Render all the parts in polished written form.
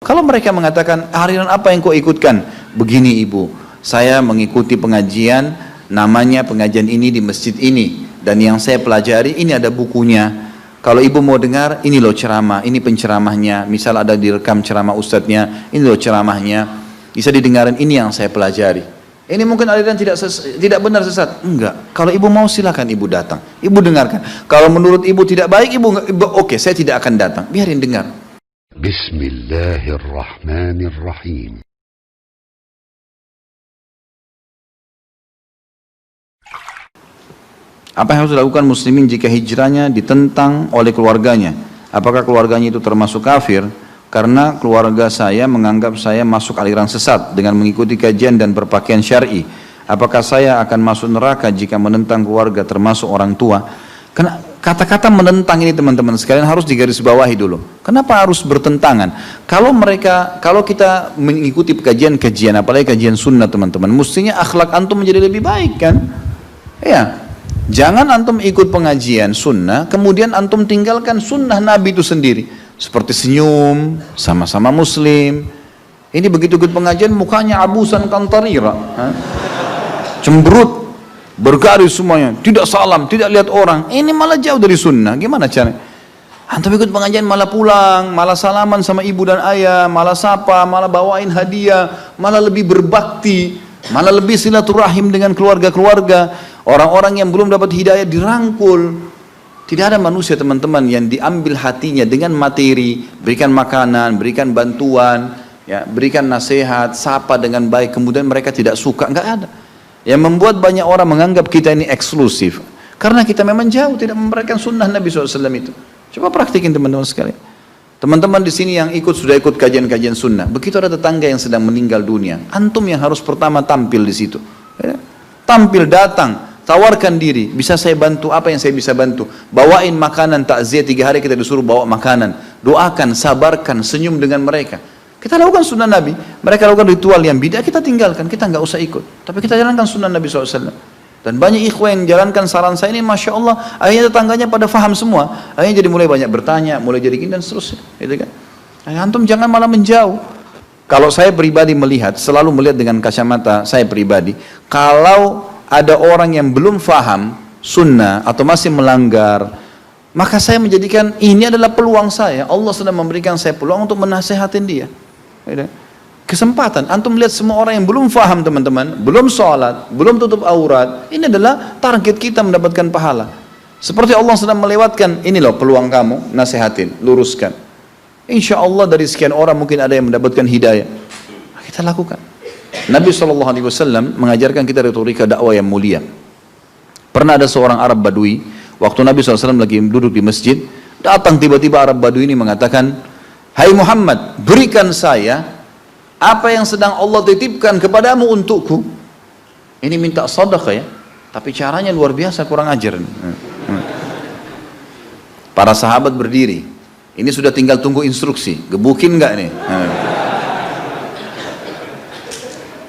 Kalau mereka mengatakan, aliran apa yang kau ikutkan? Begini ibu, saya mengikuti pengajian, namanya pengajian ini di masjid ini. Dan yang saya pelajari, ini ada bukunya. Kalau ibu mau dengar, ini loh ceramah, ini penceramahnya. Misal ada direkam ceramah ustadznya, ini loh ceramahnya. Bisa didengarin, ini yang saya pelajari. Ini mungkin aliran tidak benar, sesat. Enggak. Kalau ibu mau silakan ibu datang. Ibu dengarkan. Kalau menurut ibu tidak baik, ibu oke, saya tidak akan datang. Biarin dengar. Bismillahirrahmanirrahim. Apa yang harus dilakukan muslimin jika hijrahnya ditentang oleh keluarganya? Apakah keluarganya itu termasuk kafir? Karena keluarga saya menganggap saya masuk aliran sesat dengan mengikuti kajian dan berpakaian syar'i. Apakah saya akan masuk neraka jika menentang keluarga termasuk orang tua? Karena kata-kata menentang ini teman-teman sekalian harus digarisbawahi dulu. Kenapa harus bertentangan? Kalau kita mengikuti kajian-kajian, apalagi kajian sunnah teman-teman, mestinya akhlak antum menjadi lebih baik kan? Ya. Jangan antum ikut pengajian sunnah, kemudian antum tinggalkan sunnah Nabi itu sendiri. Seperti senyum, sama-sama muslim. Ini begitu ikut pengajian mukanya abusan kantarira. Cemberut, bergaris semuanya, tidak salam, tidak lihat orang. Ini malah jauh dari sunnah. Gimana caranya? Antum ikut pengajian malah pulang, malah salaman sama ibu dan ayah, malah sapa, malah bawain hadiah, malah lebih berbakti, malah lebih silaturahim dengan keluarga-keluarga. Orang-orang yang belum dapat hidayah dirangkul. Tidak ada manusia teman-teman yang diambil hatinya dengan materi, berikan makanan, berikan bantuan, ya, berikan nasihat, sapa dengan baik, kemudian mereka tidak suka, enggak ada. Yang membuat banyak orang menganggap kita ini eksklusif, karena kita memang jauh tidak memberikan sunnah Nabi SAW itu. Coba praktikin teman-teman sekalian. Teman-teman di sini yang sudah ikut kajian-kajian sunnah, begitu ada tetangga yang sedang meninggal dunia, antum yang harus pertama tampil di situ. Ya. Tampil, datang. Tawarkan diri, bisa saya bantu, apa yang saya bisa bantu? Bawain makanan takziah, 3 hari kita disuruh bawa makanan. Doakan, sabarkan, senyum dengan mereka. Kita lakukan sunnah Nabi, mereka lakukan ritual yang bid'ah, kita tinggalkan, kita nggak usah ikut. Tapi kita jalankan sunnah Nabi SAW. Dan banyak ikhwan yang jalankan saran saya ini, Masya Allah, akhirnya tetangganya pada faham semua. Akhirnya jadi mulai banyak bertanya, mulai jadi gini dan seterusnya. Gitu kan? Antum jangan malah menjauh. Kalau saya pribadi melihat, selalu melihat dengan kacamata saya pribadi, kalau ada orang yang belum faham sunnah atau masih melanggar, maka saya menjadikan ini adalah peluang saya. Allah sedang memberikan saya peluang untuk menasehatin dia. Kesempatan. Antum lihat semua orang yang belum faham teman-teman, belum sholat, belum tutup aurat, ini adalah target kita mendapatkan pahala. Seperti Allah sedang melewatkan, ini loh peluang kamu, nasehatin, luruskan. Insya Allah dari sekian orang mungkin ada yang mendapatkan hidayah. Kita lakukan. Nabi SAW mengajarkan kita retorika dakwah yang mulia. Pernah ada seorang Arab Badui, waktu Nabi SAW lagi duduk di masjid, datang tiba-tiba Arab Badui ini mengatakan, "Hai Muhammad, berikan saya apa yang sedang Allah titipkan kepadamu untukku." Ini minta sedekah ya, tapi caranya luar biasa, kurang ajar. Para sahabat berdiri, ini sudah tinggal tunggu instruksi, gebukin nggak nih?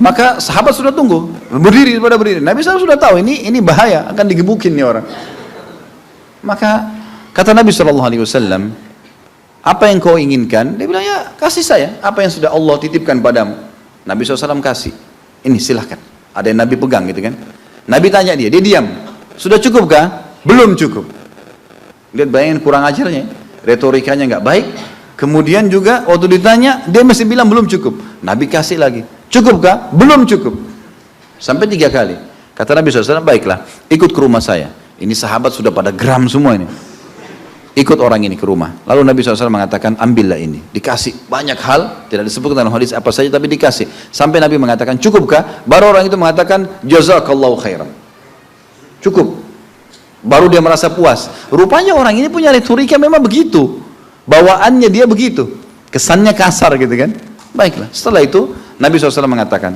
Maka sahabat sudah tunggu, berdiri pada berdiri. Nabi SAW sudah tahu ini bahaya, akan digebukin nih orang. Maka kata Nabi SAW, apa yang kau inginkan? Dia bilang, ya kasih saya apa yang sudah Allah titipkan padamu. Nabi SAW kasih, ini silahkan. Ada yang Nabi pegang gitu kan. Nabi tanya dia diam. Sudah cukup kah? Belum cukup. Lihat bayangin kurang ajarnya, retorikanya nggak baik. Kemudian juga waktu ditanya, dia masih bilang belum cukup. Nabi kasih lagi. Cukup kah? Belum cukup. Sampai 3 kali. Kata Nabi SAW, baiklah, ikut ke rumah saya. Ini sahabat sudah pada geram semua ini. Ikut orang ini ke rumah. Lalu Nabi SAW mengatakan, ambillah ini. Dikasih banyak hal, tidak disebutkan dalam hadis apa saja, tapi dikasih. Sampai Nabi mengatakan, cukup kah? Baru orang itu mengatakan, jazakallahu khairan. Cukup. Baru dia merasa puas. Rupanya orang ini punya retorika memang begitu. Bawaannya dia begitu. Kesannya kasar gitu kan. Baiklah, setelah itu Nabi SAW mengatakan,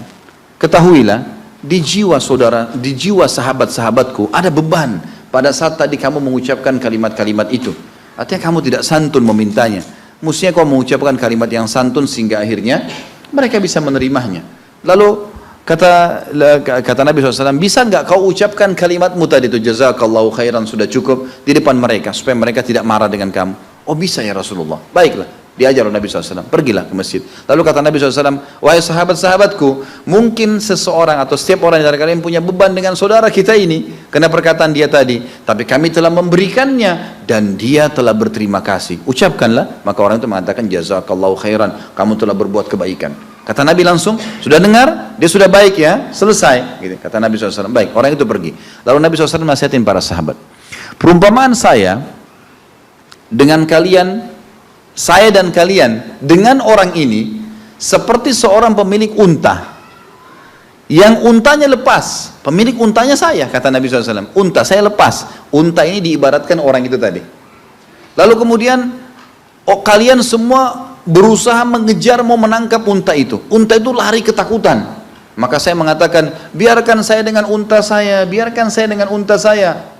ketahuilah di jiwa saudara, di jiwa sahabat-sahabatku ada beban pada saat tadi kamu mengucapkan kalimat-kalimat itu. Artinya kamu tidak santun memintanya. Mestinya kau mengucapkan kalimat yang santun sehingga akhirnya mereka bisa menerimanya. Lalu kata Nabi SAW, bisa nggak kau ucapkan kalimatmu tadi itu, jazakallahu khairan, sudah cukup di depan mereka supaya mereka tidak marah dengan kamu. Oh bisa ya Rasulullah. Baiklah, Diajar oleh Nabi SAW, pergilah ke masjid. Lalu kata Nabi SAW, wahai sahabat-sahabatku, mungkin seseorang atau setiap orang dari kalian punya beban dengan saudara kita ini, karena perkataan dia tadi, tapi kami telah memberikannya, dan dia telah berterima kasih. Ucapkanlah, maka orang itu mengatakan, jazakallahu khairan, kamu telah berbuat kebaikan. Kata Nabi langsung, sudah dengar, dia sudah baik ya, selesai. Gitu. Kata Nabi SAW, baik, orang itu pergi. Lalu Nabi SAW nasihatin para sahabat, perumpamaan saya dengan kalian, saya dan kalian dengan orang ini seperti seorang pemilik unta yang untanya lepas. Pemilik untanya saya, kata Nabi SAW, unta saya lepas. Unta ini diibaratkan orang itu tadi. Lalu kemudian kalian semua berusaha mengejar, mau menangkap unta itu. Unta itu lari ketakutan. Maka saya mengatakan, biarkan saya dengan unta saya, biarkan saya dengan unta saya.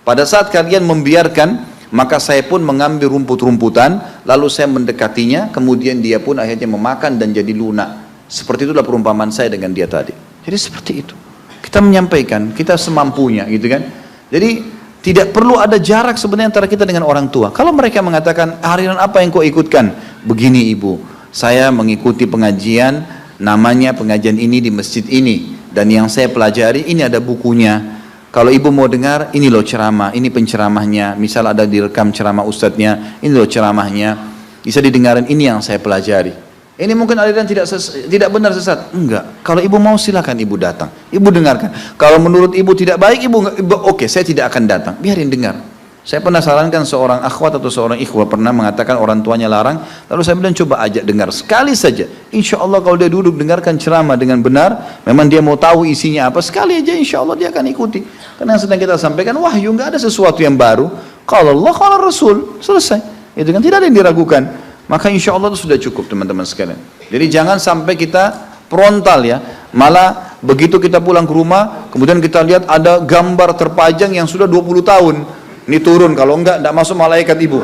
Pada saat kalian membiarkan, maka saya pun mengambil rumput-rumputan, lalu saya mendekatinya, kemudian dia pun akhirnya memakan dan jadi lunak. Seperti itulah perumpamaan saya dengan dia tadi. Jadi seperti itu. Kita menyampaikan, kita semampunya gitu kan. Jadi tidak perlu ada jarak sebenarnya antara kita dengan orang tua. Kalau mereka mengatakan, aliran apa yang kau ikutkan? Begini ibu, saya mengikuti pengajian, namanya pengajian ini di masjid ini. Dan yang saya pelajari, ini ada bukunya. Kalau ibu mau dengar, ini loh ceramah, ini penceramahnya. Misal ada direkam ceramah ustadznya, ini loh ceramahnya. Bisa didengarin, ini yang saya pelajari. Ini mungkin aliran tidak benar, sesat. Enggak. Kalau ibu mau silakan ibu datang. Ibu dengarkan. Kalau menurut ibu tidak baik, ibu oke, saya tidak akan datang. Biarin dengar. Saya pernah sarankan seorang akhwat atau seorang ikhwah pernah mengatakan orang tuanya larang. Lalu saya bilang coba ajak dengar sekali saja. Insya Allah kalau dia duduk dengarkan ceramah dengan benar, memang dia mau tahu isinya apa, sekali aja insya Allah dia akan ikuti. Karena yang sedang kita sampaikan wahyu, nggak ada sesuatu yang baru. Kalau Allah, kalau Rasul, selesai. Itu kan tidak ada yang diragukan. Maka insya Allah itu sudah cukup teman-teman sekalian. Jadi jangan sampai kita frontal ya. Malah begitu kita pulang ke rumah, kemudian kita lihat ada gambar terpajang yang sudah 20 tahun. Ini turun, kalau enggak masuk malaikat ibu.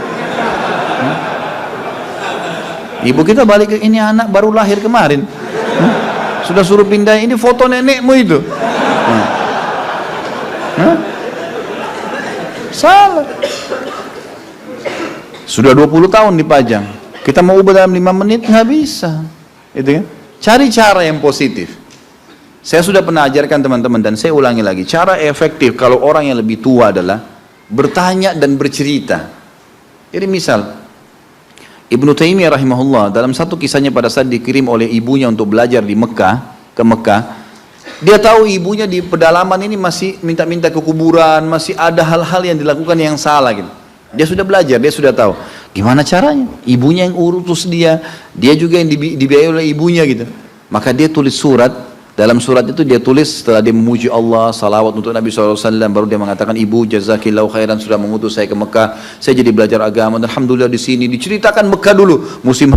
Ibu kita balik ke ini anak baru lahir kemarin. Sudah suruh pindah, ini foto nenekmu itu. Salah. Sudah 20 tahun dipajang. Kita mau ubah dalam 5 menit, nggak bisa. Itu kan? Cari cara yang positif. Saya sudah pernah ajarkan teman-teman dan saya ulangi lagi. Cara efektif kalau orang yang lebih tua adalah bertanya dan bercerita. Jadi misal Ibnu Taimiyah rahimahullah dalam satu kisahnya pada saat dikirim oleh ibunya untuk belajar di Mekah, ke Mekah, dia tahu ibunya di pedalaman ini masih minta-minta ke kuburan, masih ada hal-hal yang dilakukan yang salah gitu. Dia sudah belajar, dia sudah tahu gimana caranya. Ibunya yang urus dia juga yang dibiayai oleh ibunya gitu. Maka dia tulis surat. Dalam surat itu dia tulis setelah dia memuji Allah, salawat untuk Nabi SAW, baru dia mengatakan, ibu jazakillahu khairan sudah mengutus saya ke Mekah, saya jadi belajar agama, dan alhamdulillah di sini. Diceritakan Mekah dulu, musim.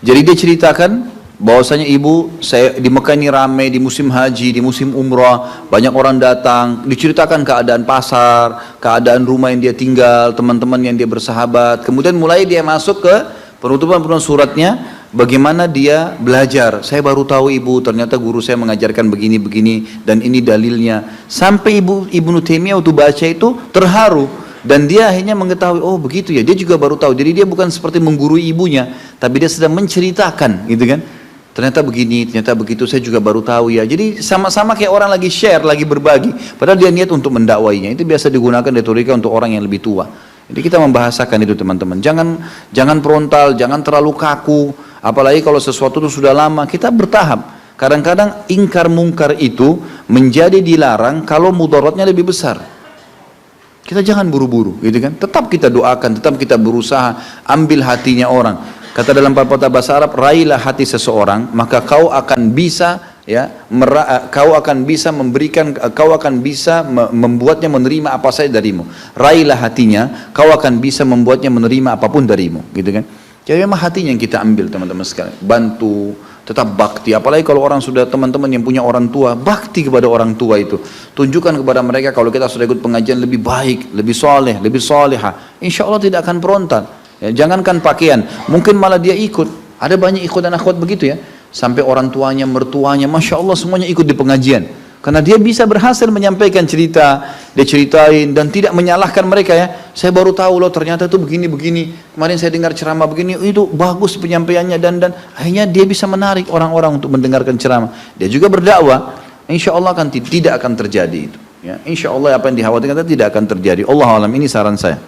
Jadi dia ceritakan bahwasanya ibu saya di Mekah ini ramai di musim haji, di musim umrah, banyak orang datang. Diceritakan keadaan pasar, keadaan rumah yang dia tinggal, teman-teman yang dia bersahabat. Kemudian mulai dia masuk ke penutupan suratnya. Bagaimana dia belajar, saya baru tahu ibu, ternyata guru saya mengajarkan begini-begini, dan ini dalilnya. Sampai Ibnu Taimiyah waktu baca itu terharu, dan dia akhirnya mengetahui, oh begitu ya, dia juga baru tahu. Jadi dia bukan seperti menggurui ibunya, tapi dia sedang menceritakan, gitu kan. Ternyata begini, ternyata begitu, saya juga baru tahu ya. Jadi sama-sama kayak orang lagi share, lagi berbagi, padahal dia niat untuk mendakwainya. Itu biasa digunakan retorika untuk orang yang lebih tua. Jadi kita membahasakan itu teman-teman. Jangan frontal, jangan terlalu kaku. Apalagi kalau sesuatu itu sudah lama, kita bertahap. Kadang-kadang ingkar mungkar itu menjadi dilarang kalau mudaratnya lebih besar. Kita jangan buru-buru, gitu kan? Tetap kita doakan, tetap kita berusaha ambil hatinya orang. Kata dalam pepatah bahasa Arab, raihlah hati seseorang, maka kau akan bisa kau akan bisa memberikan, kau akan bisa membuatnya menerima apa saja darimu. Raihlah hatinya, kau akan bisa membuatnya menerima apapun darimu, gitu kan? Jadi memang hatinya yang kita ambil teman-teman sekalian. Bantu, tetap bakti. Apalagi kalau orang sudah, teman-teman yang punya orang tua, bakti kepada orang tua itu. Tunjukkan kepada mereka kalau kita sudah ikut pengajian lebih baik, lebih soleh, lebih soleha. Insya Allah tidak akan frontal. Ya, jangankan pakaian, mungkin malah dia ikut. Ada banyak ikut dan akhwat begitu ya. Sampai orang tuanya, mertuanya, Masya Allah semuanya ikut di pengajian. Karena dia bisa berhasil menyampaikan cerita, dia ceritain dan tidak menyalahkan mereka ya. Saya baru tahu loh ternyata itu begini-begini. Kemarin saya dengar ceramah begini, itu bagus penyampaiannya dan akhirnya dia bisa menarik orang-orang untuk mendengarkan ceramah. Dia juga berdakwah. Insya Allah tidak akan terjadi itu. Ya, insya Allah apa yang dikhawatirkan tidak akan terjadi. Allah alam, ini saran saya.